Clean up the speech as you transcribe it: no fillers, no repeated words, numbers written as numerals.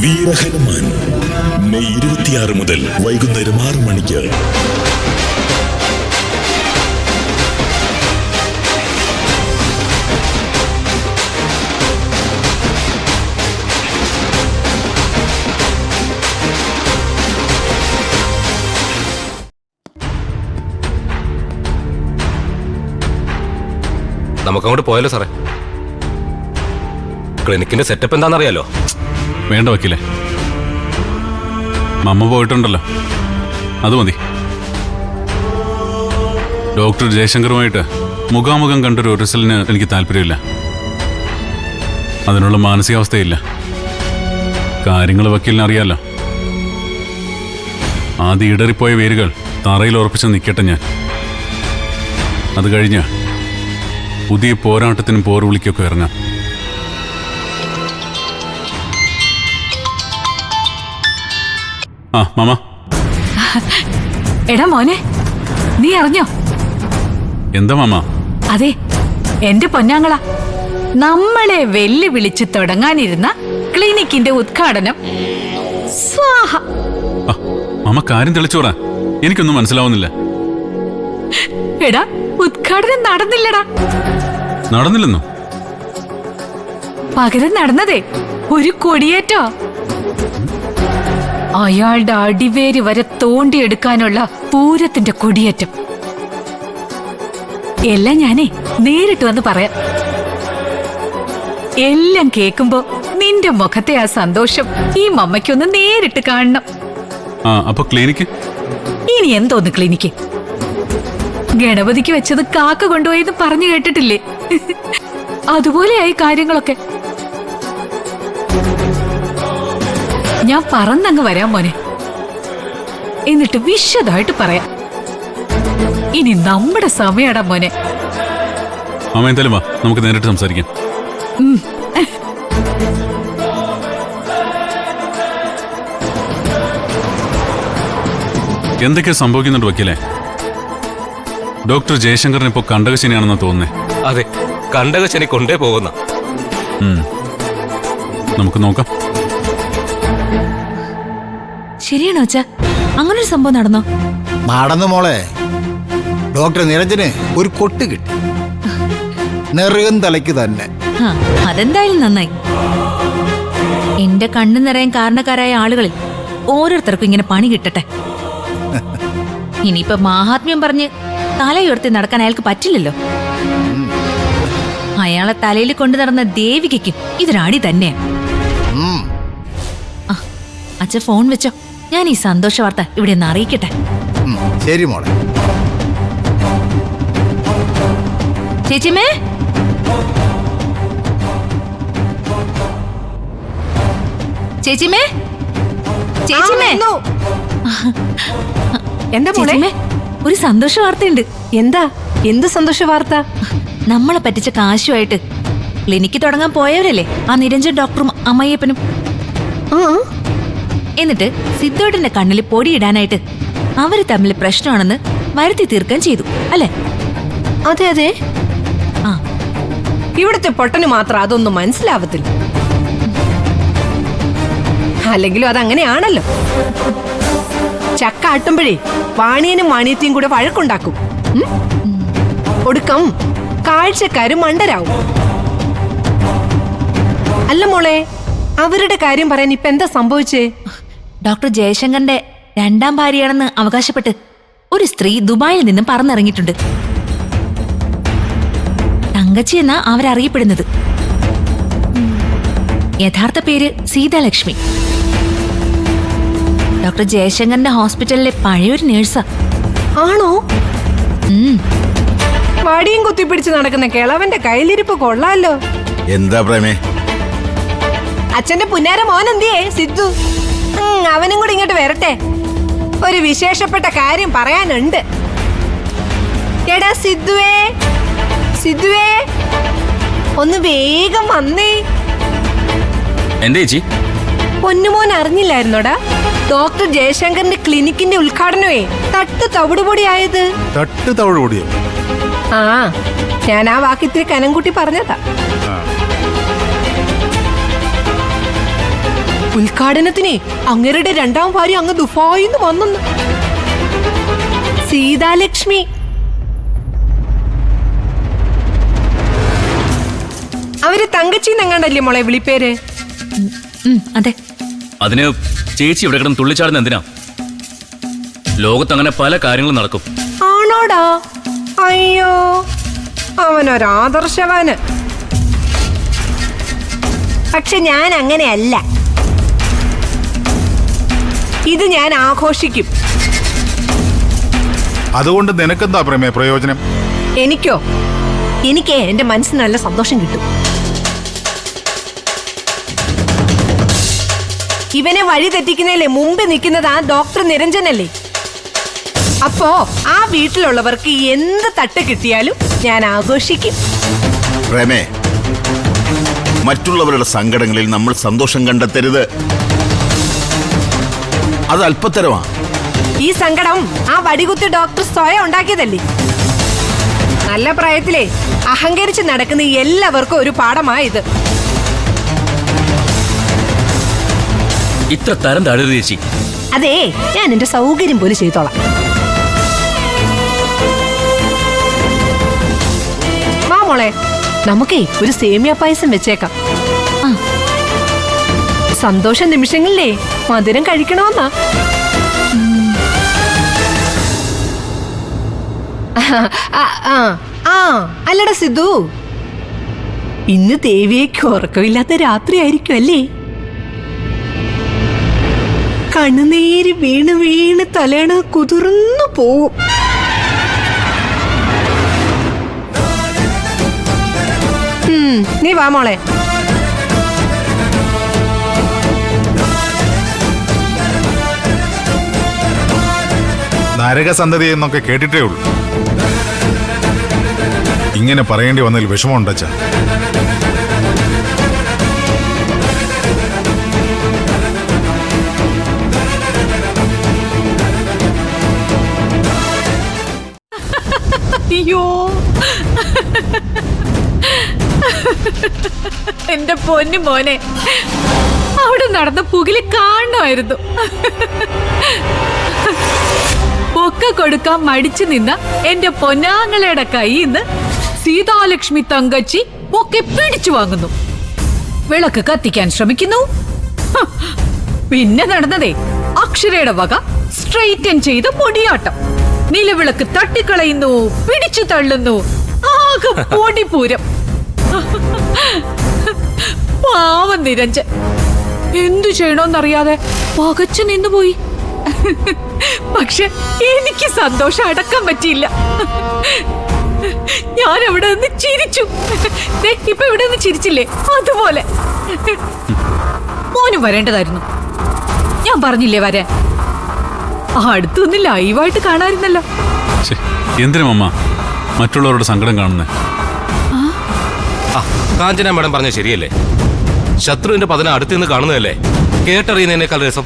Veerahanuman May 26 മുതൽ വൈകുന്നേരം 6 മണിക്ക്. നമുക്കങ്ങോട്ട് പോയാലോ സാറേ? ക്ലിനിക്കിന്റെ സെറ്റപ്പ് എന്താണെന്നറിയാലോ? വേണ്ട വക്കീലേ, മമ്മ പോയിട്ടുണ്ടല്ലോ, അത് മതി. ഡോക്ടർ ജയശങ്കറുമായിട്ട് മുഖാമുഖം കണ്ടൊരു റിസൾട്ടിന് എനിക്ക് താല്പര്യമില്ല. അതിനുള്ള മാനസികാവസ്ഥയില്ല. കാര്യങ്ങൾ വക്കീലിന് അറിയാലോ. ആദ്യം ഇടറിപ്പോയ വേരുകൾ തറയിൽ ഉറപ്പിച്ച് നിൽക്കട്ടെ ഞാൻ. അത് കഴിഞ്ഞ് പുതിയ പോരാട്ടത്തിനും പോർവിളിക്കൊക്കെ ഇറങ്ങാം. ആ മാമ. എടാ മോനെ, നീ അറിഞ്ഞോ? എന്താ മാമ? അതെ, എന്റെ പൊന്നാങ്ങള, നമ്മളെ വെല്ലുവിളിച്ച് തുടങ്ങാനിരുന്ന ക്ലിനിക്കിന്റെ ഉദ്ഘാടനം സ്വാഹ. മാമ കാര്യം തെളിച്ചോടാ, എനിക്കൊന്നും മനസ്സിലാവുന്നില്ല. എടാ, ഉദ്ഘാടനം നടന്നില്ലടാ. നടന്നില്ലെന്നോ? പകരം നടന്നതേ ഒരു കൊടിയേറ്റോ. അയാളുടെ അടിവേര് വരെ തോണ്ടിയെടുക്കാനുള്ള പൂരത്തിന്റെ കൊടിയേറ്റം. എല്ലാം ഞാനേ നേരിട്ട് വന്ന് പറയാം. എല്ലാം കേൾക്കുമ്പോ നിന്റെ മുഖത്തെ ആ സന്തോഷം ഈ മമ്മയ്ക്കൊന്ന് നേരിട്ട് കാണണം. അപ്പൊ ക്ലിനിക്ക് ഇനി എന്തോന്ന് ക്ലിനിക്ക്? ഗണപതിക്ക് വെച്ചത് കാക്ക കൊണ്ടുപോയെന്ന് പറഞ്ഞു കേട്ടിട്ടില്ലേ? അതുപോലെയായി കാര്യങ്ങളൊക്കെ. ഞാൻ പറന്നങ്ങ് വരാം മോനെ, എന്നിട്ട് വിശദമായിട്ട് പറയാം. ഇനി നമ്മുടെ സമയടാ മോനെ. മാമ എന്തായാലും വാ, നമുക്ക് നേരിട്ട് സംസാരിക്കാം. എന്തൊക്കെയാ സംഭവിക്കുന്നുണ്ട് വക്കീലേ? ഡോക്ടർ ജയശങ്കറിന് ഇപ്പോ കണ്ടകശനിയാണെന്നാ തോന്നുന്നേ. അതെ, കണ്ടകശനി കൊണ്ടേ പോകുന്ന. നമുക്ക് നോക്കാം. ശരിയാണോ അച്ഛാ? അങ്ങനൊരു സംഭവം നടന്നോ? നടന്നു മോളെ. ഡോക്ടർ നിരഞ്ജന് ഒരു കൊട്ട് കിട്ടി, നെറുകം തലയ്ക്ക് തന്നെ. അതെന്തായാലും നന്നായി. എന്റെ കണ്ണു നിറയാൻ കാരണക്കാരായ ആളുകളിൽ ഓരോരുത്തർക്കും ഇങ്ങനെ പണി കിട്ടട്ടെ. ഇനിയിപ്പൊ മാഹാത്മ്യം പറഞ്ഞ് തലയുയർത്തി നടക്കാൻ അയാൾക്ക് പറ്റില്ലല്ലോ. അയാളെ തലയിൽ കൊണ്ടു നടന്ന ദേവികയ്ക്കും ഇതൊരടി തന്നെയാ. അച്ഛൻ ഫോൺ വെച്ചോ, ഞാൻ ഈ സന്തോഷ വാർത്ത ഇവിടെ ഒന്ന് അറിയിക്കട്ടെ. ശരി മോളെ. ചേച്ചിമേ, ചേച്ചിമേ, ചേച്ചിമേ, എന്താ ചേച്ചിമേ, ഒരു സന്തോഷ വാർത്തയുണ്ട്. എന്താ? എന്ത് സന്തോഷ വാർത്ത? നമ്മളെ പറ്റിച്ച കാശുമായിട്ട് ക്ലിനിക്ക് തുടങ്ങാൻ പോയവരല്ലേ ആ നിരഞ്ജൻ ഡോക്ടറും അമ്മയ്യപ്പനും. എന്നിട്ട് സിദ്ധോട്ടന്റെ കണ്ണിൽ പൊടിയിടാനായിട്ട് അവര് തമ്മിൽ പ്രശ്നമാണെന്ന് വരുത്തി തീർക്കാൻ ചെയ്തു അല്ലേ? അതെ അതെ. ആ, ഇവിടുത്തെ പൊട്ടന് മാത്രം അതൊന്നും മനസ്സിലാവത്തില്ല. അല്ലെങ്കിലും അതങ്ങനെയാണല്ലോ. ചക്ക ആട്ടുമ്പോഴേ വാണിയനും വാണിയത്തെയും കൂടെ വഴക്കുണ്ടാക്കും. ഒടുക്കം കാഴ്ചക്കാരും മണ്ടരാവും. അല്ല മോളെ, അവരുടെ കാര്യം പറയാൻ ഇപ്പൊ എന്താ സംഭവിച്ചേ? ഡോക്ടർ ജയശങ്കറിന്റെ രണ്ടാം ഭാര്യയാണെന്ന് അവകാശപ്പെട്ട് ഒരു സ്ത്രീ ദുബായിൽ നിന്നും പറന്നിറങ്ങിയിട്ടുണ്ട്. തങ്കച്ചി എന്നാ അവരറിയപ്പെടുന്നത്. യഥാർത്ഥ പേര് സീതാലക്ഷ്മി. ഡോക്ടർ ജയശങ്കറിന്റെ ഹോസ്പിറ്റലിലെ പഴയൊരു നേഴ്സാ. ആണോ? വടിയും കുത്തിപ്പിടിച്ച് നടക്കുന്ന കിളവന്റെ കയ്യിലിരിപ്പ് കൊള്ളാലോ. എന്താ പ്രേമേ? അച്ഛന്റെ പുന്നാര മോൻ എന്തിയേ? സിദ്ധു. അവനും കൂടി ഇങ്ങോട്ട് വരട്ടെ, ഒരു വിശേഷപ്പെട്ട കാര്യം പറയാനുണ്ട്. എടാ സിദ്ധുവേ, സിദ്ധുവേ, ഒന്ന് വേഗം വന്നേ. എന്റെ ചേച്ചി, പൊന്നുമോൻ അറിഞ്ഞില്ലായിരുന്നോടാ? ഡോക്ടർ ജയശങ്കറിന്റെ ക്ലിനിക്കിന്റെ ഉദ്ഘാടനമേ തവിടുപൊടിയായത്. തവിടുപൊടിയോ? ആ, ഞാൻ ആ വാക്കിത്തിരി കനം കൂട്ടി പറഞ്ഞതാ. ഉദ്ഘാടനത്തിന് അങ്ങരുടെ രണ്ടാം ഭാര്യ അങ്ങ് ദുബായിന്ന് വന്നെന്ന്. സീതാലക്ഷ്മി. അവര് തങ്കച്ചിന്നെങ്ങാണ്ടല്ലേ മോളെ വിളിപ്പേര്? അതെ. അതിന് ചേച്ചി ഇവിടെ കിടന്ന് തുള്ളിച്ചാടുന്ന എന്തിനാ? ലോകത്ത് അങ്ങനെ പല കാര്യങ്ങളും നടക്കും. ആണോടാ? അയ്യോ, അവനൊരാദർശവാന്. പക്ഷെ ഞാൻ അങ്ങനെയല്ല. ഇത് ഞാൻ ആഘോഷിക്കും. അതുകൊണ്ട് നിനക്കെന്താ പ്രമേ പ്രയോജനം? എനിക്കോ? എനിക്ക് എന്റെ മനസ്സിന് നല്ല സന്തോഷം കിട്ടും. ഇവനെ വഴി തെറ്റിക്കുന്നതിലെ മുമ്പ് നിൽക്കുന്നത് ആ ഡോക്ടർ നിരഞ്ജനല്ലേ? അപ്പോ ആ വീട്ടിലുള്ളവർക്ക് എന്ത് തട്ട് കിട്ടിയാലും ഞാൻ ആഘോഷിക്കും. പ്രേമേ, മറ്റുള്ളവരുടെ സങ്കടങ്ങളിൽ നമ്മൾ സന്തോഷം കണ്ടെത്തരുത്. അത് അല്പത്തരമാ. ഈ സങ്കടം ആ വടികുത്തി ഡോക്ടർ സ്വയം ഉണ്ടാക്കിയതല്ലേ? നല്ല പ്രായത്തിലെ അഹങ്കരിച്ച് നടക്കുന്ന എല്ലാവർക്കും ഒരു പാഠമായത്. ഇത്ര തരം താഴരുത് ചേച്ചി. അതേ, ഞാൻ എന്റെ സൗകര്യം പോലെ ചെയ്തോളാം. വാ മോളെ, നമുക്കേ ഒരു സേമിയ പായസം വെച്ചേക്കാം. സന്തോഷ നിമിഷങ്ങളിലേ മധുരം കഴിക്കണമെന്നാ. അല്ലടാ സിദ്ധു, ഇന്ന് ദേവിയേക്ക് ഉറക്കമില്ലാത്ത രാത്രി ആയിരിക്കും അല്ലേ? കണ്ണുനീര് വീണ് വീണ് തലേണ കുതിർന്നു പോവും. നീ വാ മോളെ. നരകസന്തതി എന്നൊക്കെ കേട്ടിട്ടേ ഉള്ളൂ. ഇങ്ങനെ പറയേണ്ടി വന്നതിൽ വിഷമമുണ്ടച്ച. അയ്യോ, എന്റെ പൊന്നു മോനെ, അവിടെ നടന്ന പുകില് കാണുമായിരുന്നു. ഒക്കെ കൊടുക്കാൻ മടിച്ചു നിന്ന എന്റെ പൊന്നാങ്ങളയുടെ കയ്യിന്ന് സീതാലക്ഷ്മി തങ്കച്ചി ഒക്കെ പിടിച്ചു വാങ്ങുന്നു. വിളക്ക് കത്തിക്കാൻ ശ്രമിക്കുന്നു. പിന്നെ നടന്നതേ അക്ഷരയുടെ വക സ്ട്രെയിറ്റൻ ചെയ്ത പൊടിയാട്ടം. നിലവിളക്ക് തട്ടിക്കളയുന്നു, പിടിച്ചു തള്ളുന്നു, ആകെ പൊടിപൂരം. പാവം നിരഞ്ജൻ എന്തു ചെയ്യണോന്നറിയാതെ പകച്ചു നിന്നുപോയി. പക്ഷെ എനിക്ക് സന്തോഷം അടക്കാൻ പറ്റിയില്ല. ഞാൻ അവിടെ നിന്ന് ചിരിച്ചു. ഇപ്പൊ ഇവിടെ നിന്ന് ചിരിച്ചില്ലേ, അതുപോലെ. മോനും വരേണ്ടതായിരുന്നു. ഞാൻ പറഞ്ഞില്ലേ വരാൻ. അടുത്തൊന്ന് ലൈവായിട്ട് കാണാമായിരുന്നല്ലോ. എന്തിനും അമ്മ മറ്റുള്ളവരുടെ സങ്കടം കാണുന്നേ? കാഞ്ചന മാഡം പറഞ്ഞ ശരിയല്ലേ? ശത്രുവിന്റെ പതന അടുത്ത് നിന്ന് കാണുന്നതല്ലേ കേട്ടറിയുന്നതിനേക്കാൾ രസം.